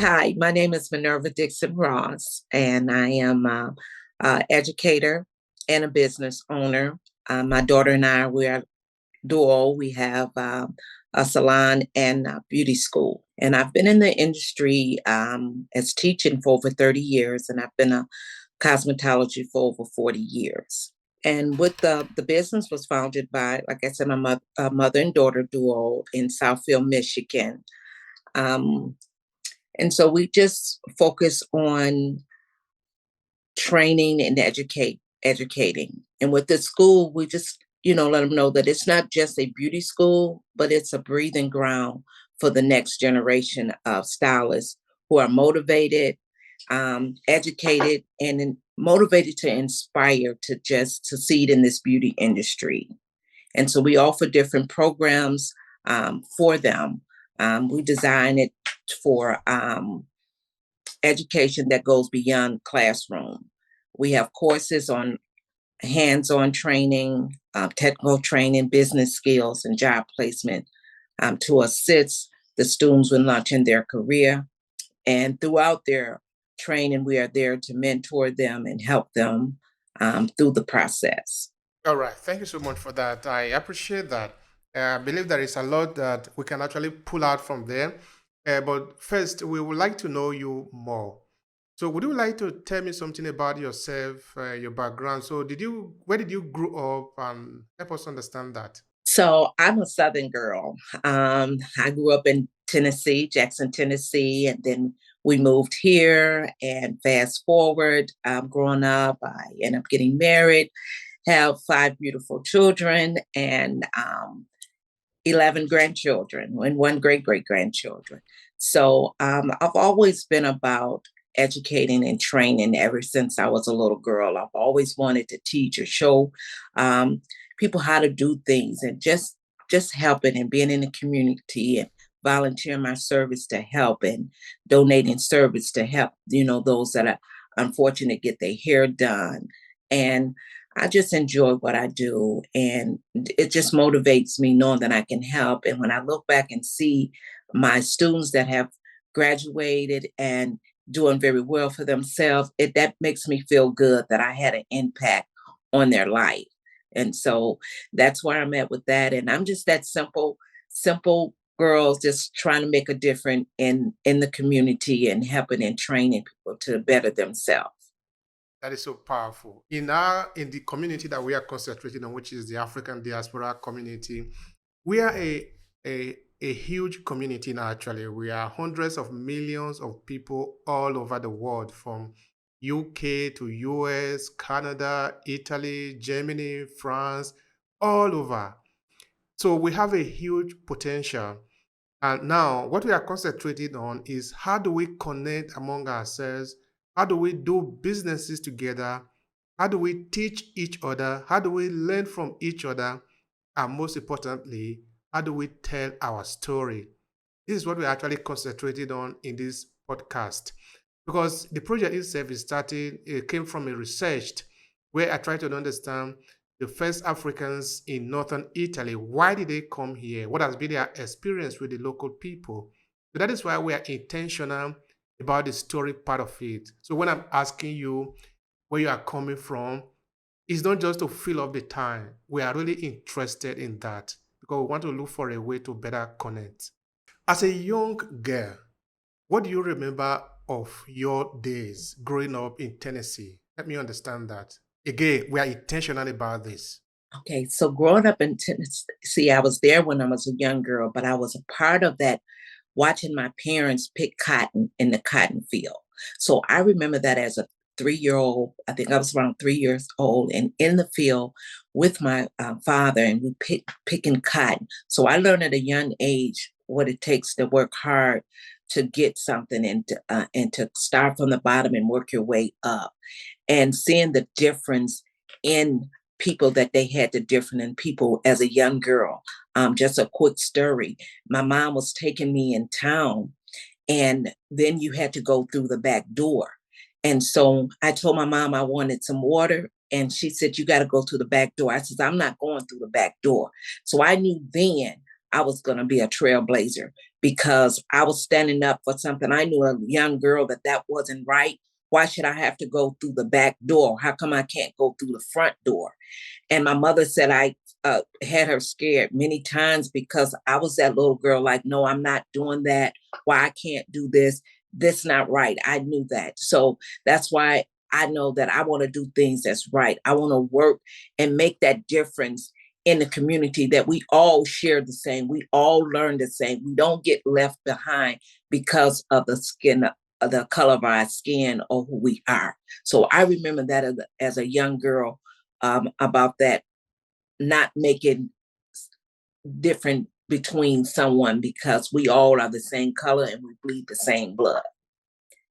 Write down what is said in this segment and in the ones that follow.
Hi, my name is Menorvia Dixson Ross, and I am a educator and a business owner. My daughter and I, we are dual. We have a salon and a beauty school. And I've been in the industry as teaching for over 30 years, and I've been a cosmetology for over 40 years. And with the business was founded by, like I said, mother and daughter duo in Southfield, Michigan. Um, and so we just focus on training and educating. And with the school, we just, let them know that it's not just a beauty school, but it's a breathing ground for the next generation of stylists who are motivated, educated, and motivated to inspire to just succeed in this beauty industry. And so we offer different programs for them. We design it for education that goes beyond classroom. We have courses on hands-on training, technical training, business skills, and job placement to assist the students with launching their career. And throughout their training, we are there to mentor them and help them through the process. All right. Thank you so much for that. I appreciate that. I believe there is a lot that we can actually pull out from there. But first, we would like to know you more. So, would you like to tell me something about yourself, your background? So, where did you grow up, and help us understand that? So I'm a Southern girl. I grew up in Tennessee, Jackson, Tennessee, and then we moved here. And fast forward, growing up, I ended up getting married, have five beautiful children, and 11 grandchildren, and one great great grandchildren. So I've always been about educating and training ever since I was a little girl. I've always wanted to teach or show um, people how to do things and just helping and being in the community and volunteering my service to help and donating service to help, those that are unfortunate get their hair done. And I just enjoy what I do, and it just motivates me knowing that I can help. And when I look back and see my students that have graduated and doing very well for themselves, that makes me feel good that I had an impact on their life. And so that's where I'm at with that. And I'm just that simple girl just trying to make a difference in the community and helping and training people to better themselves. That is so powerful. In the community that we are concentrating on, which is the African diaspora community, we are a huge community now. Actually, we are hundreds of millions of people all over the world, from UK to US, Canada, Italy, Germany, France, all over. So we have a huge potential. And now, what we are concentrating on is how do we connect among ourselves? How do we do businesses together? How do we teach each other? How do we learn from each other? And most importantly, how do we tell our story? This is what we actually concentrated on in this podcast. Because the project itself is starting, it came from a research where I tried to understand the first Africans in northern Italy. Why did they come here? What has been their experience with the local people? So that is why we are intentional about the story part of it. So when I'm asking you where you are coming from, it's not just to fill up the time. We are really interested in that because we want to look for a way to better connect. As a young girl, what do you remember of your days growing up in Tennessee? Let me understand that. Again, we are intentional about this. Okay, so growing up in Tennessee, I was there when I was a young girl, but I was a part of that watching my parents pick cotton in the cotton field. So I remember that as a 3 year old. I think I was around 3 years old and in the field with my father, and we picking cotton. So I learned at a young age what it takes to work hard to get something and to start from the bottom and work your way up, and seeing the difference in people that they had the different in people as a young girl. Just a quick story. My mom was taking me in town, and then you had to go through the back door. And so I told my mom I wanted some water. And she said, "You got to go to the back door." I said, "I'm not going through the back door." So I knew then I was going to be a trailblazer because I was standing up for something. I knew a young girl that wasn't right. Why should I have to go through the back door? How come I can't go through the front door? And my mother said I had her scared many times because I was that little girl like, no, I'm not doing that. Why I can't do this? This not right. I knew that. So that's why I know that I want to do things that's right. I want to work and make that difference in the community, that we all share the same. We all learn the same. We don't get left behind because of the color of our skin or who we are. So I remember that as a young girl, about that, not making different between someone because we all are the same color and we bleed the same blood.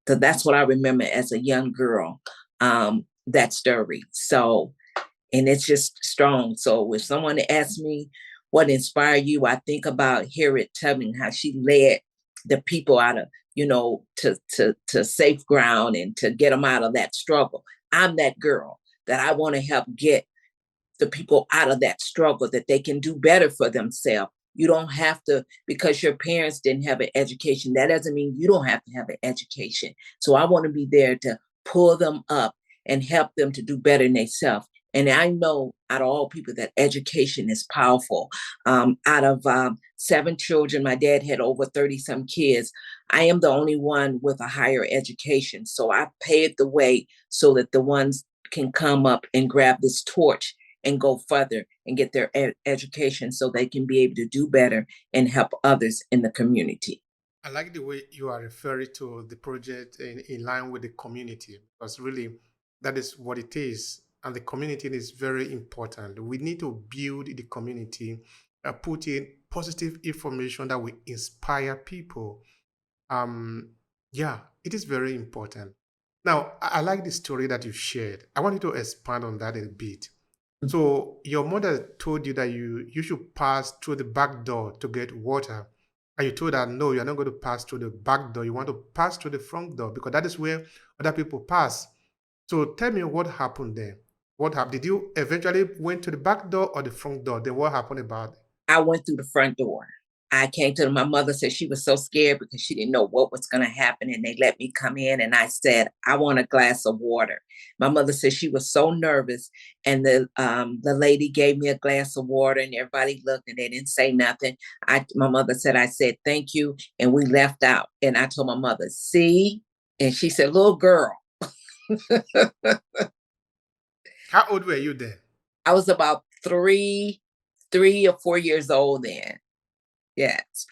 So that's what I remember as a young girl, that story. So, and it's just strong. So if someone asks me what inspired you, I think about Harriet Tubman, how she led the people out of, to safe ground and to get them out of that struggle. I'm that girl that I want to help get the people out of that struggle, that they can do better for themselves. You don't have to, because your parents didn't have an education, that doesn't mean you don't have to have an education. So I want to be there to pull them up and help them to do better in themselves. And I know out of all people that education is powerful. Out of 7 children, my dad had over 30 some kids. I am the only one with a higher education. So I paved the way so that the ones can come up and grab this torch and go further and get their education so they can be able to do better and help others in the community. I like the way you are referring to the project in line with the community, because really that is what it is. And the community is very important. We need to build the community, put in positive information that will inspire people. Um, yeah, it is very important. Now, I like the story that you shared. I want you to expand on that a bit. So your mother told you that you should pass through the back door to get water. And you told her, no, you're not going to pass through the back door. You want to pass through the front door because that is where other people pass. So tell me what happened there. What happened? Did you eventually went to the back door or the front door? Then what happened about it? I went through the front door. I came to my mother, said she was so scared because she didn't know what was going to happen. And they let me come in and I said, I want a glass of water. My mother said she was so nervous. And the lady gave me a glass of water and everybody looked and they didn't say nothing. My mother said, I said, thank you. And we left out. And I told my mother, see? And she said, little girl. How old were you then? I was about 3 or 4 years old then. Yes.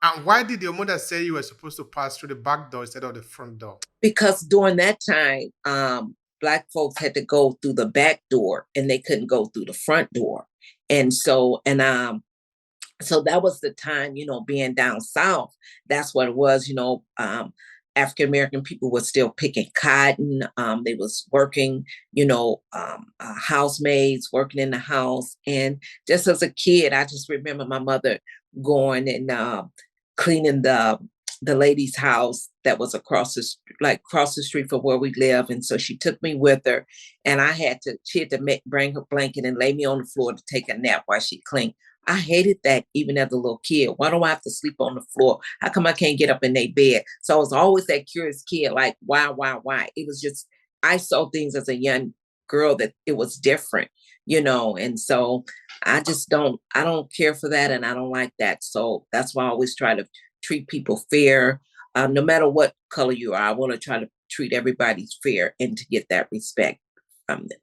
And why did your mother say you were supposed to pass through the back door instead of the front door? Because during that time, Black folks had to go through the back door and they couldn't go through the front door. And so that was the time, being down south, that's what it was, African American people were still picking cotton. They was working, housemaids working in the house. And just as a kid, I just remember my mother going and cleaning the lady's house that was across the street from where we live. And so she took me with her, and she had to bring her blanket and lay me on the floor to take a nap while she cleaned. I hated that even as a little kid. Why do I have to sleep on the floor? How come I can't get up in their bed? So I was always that curious kid, like, why? It was just, I saw things as a young girl that it was different, and so I don't care for that and I don't like that. So that's why I always try to treat people fair. No matter what color you are, I want to try to treat everybody fair and to get that respect from them.